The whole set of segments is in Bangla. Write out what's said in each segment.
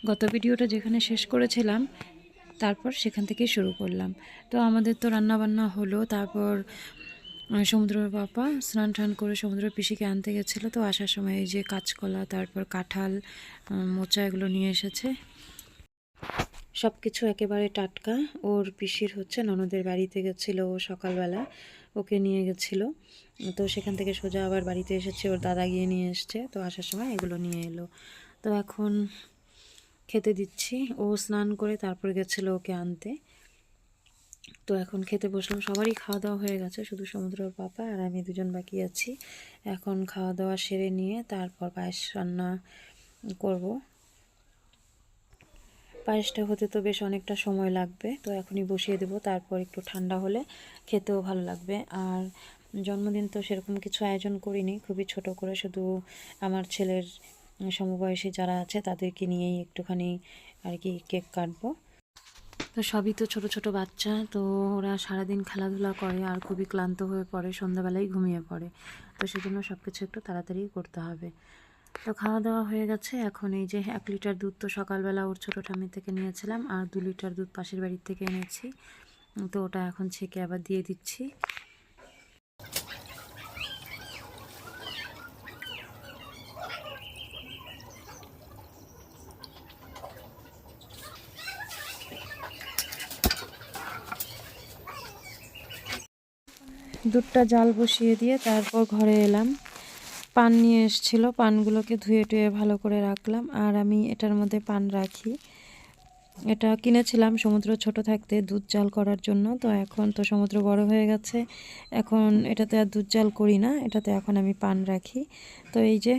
গত ভিডিওটা যেখানে শেষ করেছিলাম তারপর সেখান থেকেই শুরু করলাম। তো আমাদের তো রান্নাবান্না হলো, তারপর সমুদ্রের বাবা স্নান টান করে সমুদ্রের পিসিকে আনতে গেছিলো। তো আসার সময় এই যে কাঁচকলা, তারপর কাঁঠাল, মোচা এগুলো নিয়ে এসেছে। সব কিছু একেবারে টাটকা। ওর পিসির হচ্ছে ননদের বাড়িতে গেছিলো ও সকালবেলা, ওকে নিয়ে গেছিলো। তো সেখান থেকে সোজা আবার বাড়িতে এসেছে, ওর দাদা গিয়ে নিয়ে এসছে। তো আসার সময় এগুলো নিয়ে এলো। তো এখন খেতে দিচ্ছি। ও স্নান করে তারপর গেছিলো ওকে আনতে। তো এখন খেতে বসলাম। সবারই খাওয়া দাওয়া হয়ে গেছে, শুধু সমুদ্রের পাপা আর আমি দুজন বাকি আছি। এখন খাওয়া দাওয়া সেরে নিয়ে তারপর পায়েস রান্না করব। পায়েসটা হতে তো বেশ অনেকটা সময় লাগবে, তো এখনই বসিয়ে দেব। তারপর একটু ঠান্ডা হলে খেতেও ভালো লাগবে। আর জন্মদিন তো সেরকম কিছু আয়োজন করিনি, খুবই ছোট করে, শুধু আমার ছেলের সমবয়সী যারা আছে তাদেরকে নিয়েই একটুখানি আর কি কেক কাটবো। তো সবই তো ছোট ছোট বাচ্চা, তো ওরা সারাদিন খেলাধুলা করে আর খুবই ক্লান্ত হয়ে পড়ে, সন্ধ্যাবেলায় ঘুমিয়ে পড়ে। তো সেজন্য সব কিছু একটু তাড়াতাড়ি করতে হবে। তো খাওয়া দাওয়া হয়ে গেছে। এখন এই যে 1 লিটার দুধ তো সকালবেলা ওর ছোটো ঠাম্মি থেকে নিয়েছিলাম, আর 2 লিটার দুধ পাশের বাড়ির থেকে এনেছি। তো ওটা এখন ছেঁকে আবার দিয়ে দিচ্ছি। দুধটা জাল বসিয়ে দিয়ে তারপর ঘরে এলাম। পান নিয়ে এসেছিলো, পানগুলোকে ধুয়ে টুয়ে ভালো করে রাখলাম। আর আমি এটার মধ্যে পান রাখি, এটা কিনেছিলাম সমুদ্র ছোট থাকতে দুধ জাল করার জন্য। তো এখন তো সমুদ্র বড় হয়ে গেছে, এখন এটাতে আর দুধ জাল করি না, এটাতে এখন আমি পান রাখি। তো এই যে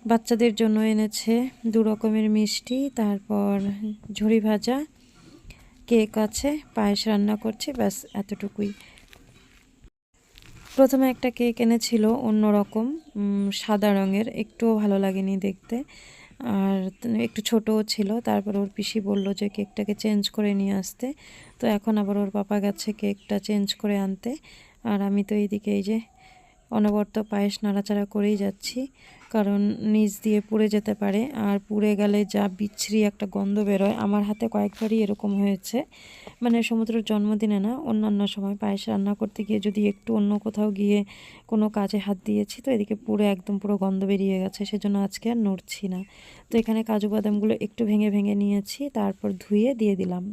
বাচ্চাদের জন্য এনেছে 2 রকমের মিষ্টি, তারপর ঝুরি ভাজা, কেক আছে, পায়েস রান্না করছি, ব্যাস এতটুকুই। প্রথমে একটা কেক এনেছিল অন্যরকম সাদা রঙের, একটুও ভালো লাগেনি দেখতে, আর একটু ছোটও ছিল। তারপর ওর পিসি বলল যে কেকটাকে চেঞ্জ করে নিয়ে আসতে। তো এখন আবার ওর পাপা গেছে কেকটা চেঞ্জ করে আনতে। আর আমি তো এইদিকে এই যে অনবরত পায়েস নাড়াচাড়া করেই যাচ্ছি, কারণ নিচ দিয়ে পুড়ে যেতে পারে, আর পুড়ে গেলে যা বিচ্ছিরি একটা গন্ধ বেরোয়। আমার হাতে কয়েকবারই এরকম হয়েছে, মানে সমুদ্রের জন্মদিনে না, অন্যান্য সময় পায়েস রান্না করতে গিয়ে যদি একটু অন্য কোথাও গিয়ে কোনো কাজে হাত দিয়েছি, তো এদিকে পুরো একদম পুরো গন্ধ বেরিয়ে গেছে, সেজন্য আজকে আর নড়ছি না। তো এখানে কাজু বাদামগুলো একটু ভেঙে ভেঙে নিয়েছি, তারপর ধুয়ে দিয়ে দিলাম।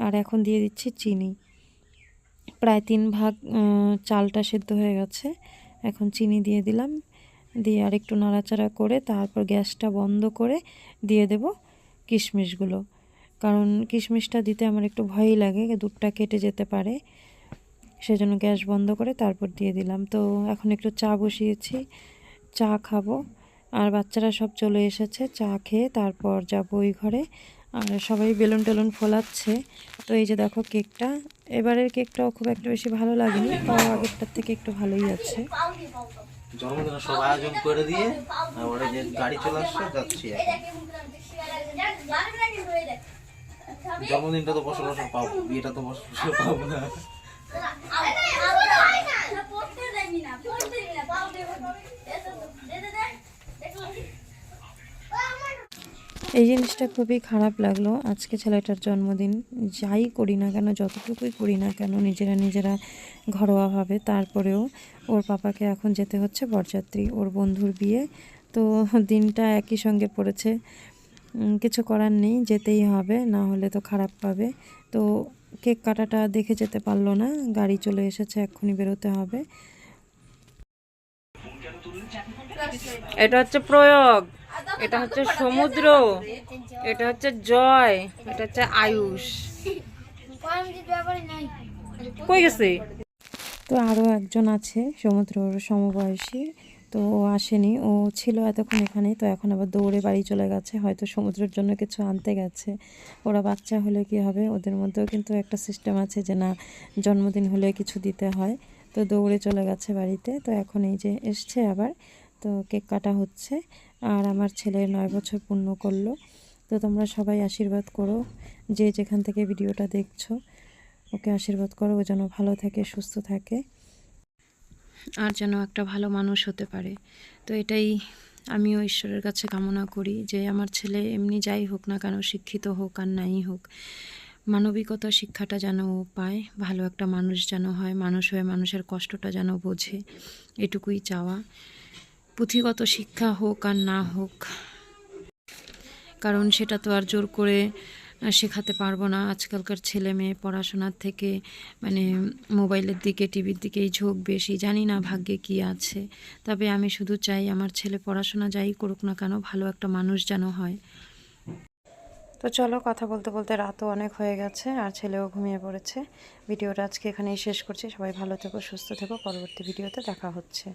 আর এখন দিয়ে দিচ্ছি চিনি। প্রায় 3 ভাগ চালটা সেদ্ধ হয়ে গেছে, এখন চিনি দিয়ে দিলাম। দিয়ে আর একটু নাড়াচাড়া করে তারপর গ্যাসটা বন্ধ করে দিয়ে দেব কিশমিশগুলো, কারণ কিশমিশটা দিতে আমার একটু ভয়ই লাগে, দুধটা কেটে যেতে পারে, সেজন্য গ্যাস বন্ধ করে তারপর দিয়ে দিলাম। তো এখন একটু চা বসিয়েছি, চা খাবো। আর বাচ্চারা সব চলে এসেছে, চা খেয়ে তারপর যাবো ওই ঘরে। আর সবাই বেলুন টেলুন ফোলাচ্ছে। তো এই যে দেখো কেকটা, এবারের কেকটাও খুব একটা বেশি ভালো লাগেনি, তাও আগেরটার থেকে একটু ভালোই আছে। জন্মদিনের সব আয়োজন করে দিয়ে ওরা যে গাড়ি চলে আসছে, যাচ্ছি এখন। জন্মদিনটা তো বছর বছর পাবো, বিয়েটা তো বছর বছর পাবো না। এই জিনিসটা খুবই খারাপ লাগলো। আজকে ছেলেটার জন্মদিন, যাই করি না কেন, যতটুকুই করি না কেন নিজেরা নিজেরা ঘরোয়াভাবে, তারপরেও ওর পাপাকে এখন যেতে হচ্ছে বরযাত্রী, ওর বন্ধুর বিয়ে। তো দিনটা একই সঙ্গে পড়েছে, কিছু করার নেই, যেতেই হবে, না হলে তো খারাপ পাবে। তো কেক কাটাটা দেখে যেতে পারলো না, গাড়ি চলে এসেছে, এক্ষুনি বেরোতে হবে। এটা হচ্ছে প্রয়োগ, এটা হচ্ছে সমুদ্র, এটা হচ্ছে জয়, এটা হচ্ছে আয়ুষ। কই গেছে? তো আরও একজন আছে সমুদ্রর সমবয়সী, তো ও আসেনি, ও ছিল এতক্ষণ এখানে, তো এখন আবার দৌড়ে বাড়ি চলে গেছে, হয়তো সমুদ্রের জন্য কিছু আনতে গেছে। ওরা বাচ্চা হলে কি হবে, ওদের মধ্যেও কিন্তু একটা সিস্টেম আছে যে না, জন্মদিন হলে কিছু দিতে হয়। তো দৌড়ে চলে গেছে বাড়িতে। তো এখন এই যে এসছে আবার, তো কেক কাটা হচ্ছে। আর আমার ছেলে 9 বছর পূর্ণ করলো। তো তোমরা সবাই আশীর্বাদ করো, যে যেখান থেকে ভিডিওটা দেখছো, ওকে আশীর্বাদ করো, ও যেন ভালো থাকে, সুস্থ থাকে, আর যেন একটা ভালো মানুষ হতে পারে। তো এটাই আমিও ঈশ্বরের কাছে কামনা করি যে আমার ছেলে এমনি যাই হোক না কেন, শিক্ষিত হোক আর নাই হোক, মানবিকতা শিক্ষাটা যেন ও পায়, ভালো একটা মানুষ যেন হয়, মানুষ হয়ে মানুষের কষ্টটা যেন বোঝে, এটুকুই চাওয়া। পুঁথিগত শিক্ষা হোক আর না হোক, কারণ সেটা তো আর জোর করে শেখাতে পারবো না। আজকালকার ছেলে মেয়ে পড়াশোনার থেকে মানে মোবাইলের দিকে, টিভির দিকেই ঝোঁক বেশি। জানি না ভাগ্যে কি আছে, তবে আমি শুধু চাই আমার ছেলে পড়াশোনা যাই করুক না কেন, ভালো একটা মানুষ যেন হয়। তো চলো, কথা বলতে বলতে রাতও অনেক হয়ে গেছে আর ছেলেও ঘুমিয়ে পড়েছে। ভিডিওটা আজকে এখানেই শেষ করছি। সবাই ভালো থেকো, সুস্থ থেকো, পরবর্তী ভিডিওতে দেখা হচ্ছে।